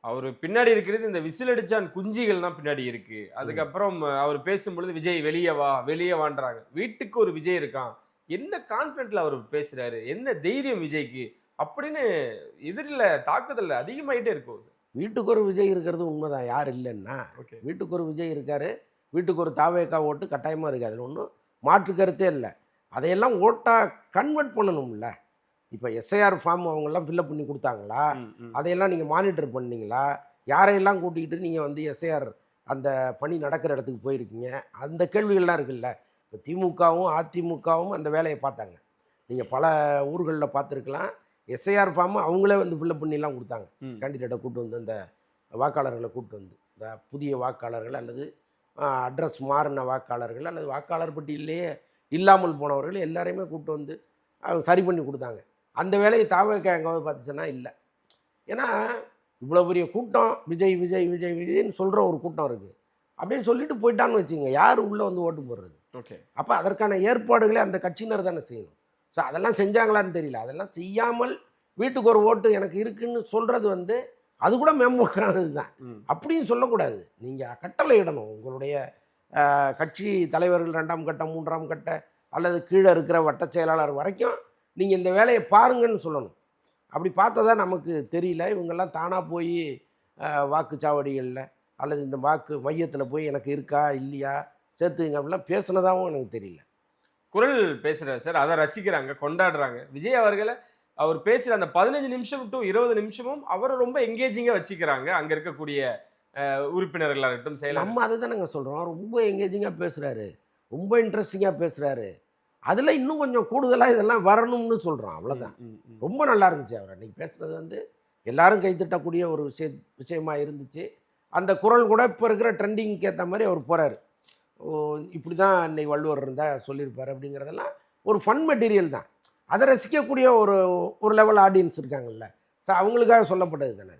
அவரு பின்னாடி இருக்கிறது இந்த விசில் அடிச்சான் குஞ்சிகள் தான் பின்னாடி இருக்கு. அதுக்கப்புறம் அவர் பேசும்பொழுது விஜய் வெளிய வா, வெளிய வான்றாங்க. வீட்டுக்கு ஒரு விஜய் இருக்கான். என்ன கான்ஃபிடென்ட்ல அவர் பேசுறாரு? என்ன தைரியம் விஜய்க்கு? அப்படின்னு எதிரில தாக்குதல் அதிகமாயிட்டே இருக்கும் சார். வீட்டுக்கு ஒரு விஜய் இருக்கிறது உண்மைதான். யார் இல்லைன்னா ஓகே. வீட்டுக்கு ஒரு விஜய் இருக்காரு. வீட்டுக்கு ஒரு தாவேக்கா ஓட்டு கட்டாயமாக இருக்குது. அதில் ஒன்றும் மாற்று கருத்தே இல்லை. அதையெல்லாம் ஓட்டாக கன்வெர்ட் பண்ணணும்ல. இப்போ எஸ்ஐஆர் ஃபார்ம் அவங்கெல்லாம் ஃபில்அப் பண்ணி கொடுத்தாங்களா? அதையெல்லாம் நீங்கள் மானிட்டர் பண்ணீங்களா? யாரையெல்லாம் கூட்டிகிட்டு நீங்கள் வந்து எஸ்ஐஆர் அந்த பணி நடக்கிற இடத்துக்கு போயிருக்கீங்க? அந்த கேள்விகள்லாம் இருக்குல்ல. இப்போ திமுகவும் அதிமுகவும் அந்த வேலையை பார்த்தாங்க. நீங்கள் பல ஊர்களில் பார்த்துருக்கலாம். எஸ்ஐஆர் ஃபார்ம் அவங்களே வந்து ஃபில்அப் பண்ணிலாம் கொடுத்தாங்க. கேண்டிடேட்டை கூப்பிட்டு வந்து அந்த வாக்காளர்களை கூப்பிட்டு வந்து இந்த புதிய வாக்காளர்கள் அல்லது அட்ரஸ் மாறின வாக்காளர்கள் அல்லது வாக்காளர் பட்டியலிலேயே இல்லாமல் போனவர்கள் எல்லாரையுமே கூப்பிட்டு வந்து அவங்க சரி பண்ணி கொடுத்தாங்க. அந்த வேலையை தாவேக்கா எங்காவது பார்த்துச்சுன்னா இல்லை. ஏன்னா இவ்வளோ பெரிய கூட்டம் விஜய் விஜய் விஜய் விஜய்ன்னு சொல்கிற ஒரு கூட்டம் இருக்குது. அப்படியே சொல்லிட்டு போயிட்டான்னு வச்சுங்க, யார் உள்ளே வந்து ஓட்டு போடுறது? ஓகே. அப்போ அதற்கான ஏற்பாடுகளே அந்த கட்சியினர் தானே செய்யணும். ஸோ அதெல்லாம் செஞ்சாங்களான்னு தெரியல. அதெல்லாம் செய்யாமல் வீட்டுக்கு ஒரு ஓட்டு எனக்கு இருக்குன்னு சொல்கிறது வந்து அது கூட மேம்போக்கானது தான். அப்படின்னு சொல்லக்கூடாது. நீங்கள் கட்டளை இடணும். உங்களுடைய கட்சி தலைவர்கள் 2ஆம் கட்டம் 3ஆம் கட்ட அல்லது கீழே இருக்கிற வட்ட செயலாளர் வரைக்கும் நீங்கள் இந்த வேலையை பாருங்கன்னு சொல்லணும். அப்படி பார்த்ததா நமக்கு தெரியல. இவங்கெல்லாம் தானாக போய் வாக்குச்சாவடிகளில் அல்லது இந்த வாக்கு மையத்தில் போய் எனக்கு இருக்கா இல்லையா சேர்த்துங்க அப்படிலாம் பேசுனதாகவும் எனக்கு தெரியல. குரல் பேசுறாரு சார், அதை ரசிக்கிறாங்க, கொண்டாடுறாங்க. விஜய் அவர்களை அவர் பேசுகிற அந்த 15 நிமிஷம் டு 20 நிமிஷமும் அவரை ரொம்ப எங்கேஜிங்காக வச்சுக்கிறாங்க அங்கே இருக்கக்கூடிய உறுப்பினர்களாக இருக்கட்டும் செயலாளர். நம்ம அதை தான் நாங்கள் சொல்கிறோம். ரொம்ப எங்கேஜிங்காக பேசுகிறாரு, ரொம்ப இன்ட்ரெஸ்டிங்காக பேசுகிறாரு. அதில் இன்னும் கொஞ்சம் கூடுதலாக இதெல்லாம் வரணும்னு சொல்கிறோம். அவ்வளோதான். ரொம்ப நல்லா இருந்துச்சு. அவர் அன்றைக்கி பேசுகிறது வந்து எல்லாரும் கைத்தட்டக்கூடிய ஒரு விஷயமா இருந்துச்சு. அந்த குரல் கூட இப்போ இருக்கிற ட்ரெண்டிங்க்கு ஏற்ற மாதிரி அவர் போகிறாரு. இப்படி தான் இன்னைக்கு வள்ளுவர் இருந்தால் சொல்லியிருப்பார் அப்படிங்கிறதெல்லாம் ஒரு ஃபன் மெட்டீரியல் தான். அதை ரசிக்கக்கூடிய ஒரு லெவல் ஆடியன்ஸ் இருக்காங்கல்ல. ஸோ அவங்களுக்காக சொல்லப்பட்டது தானே.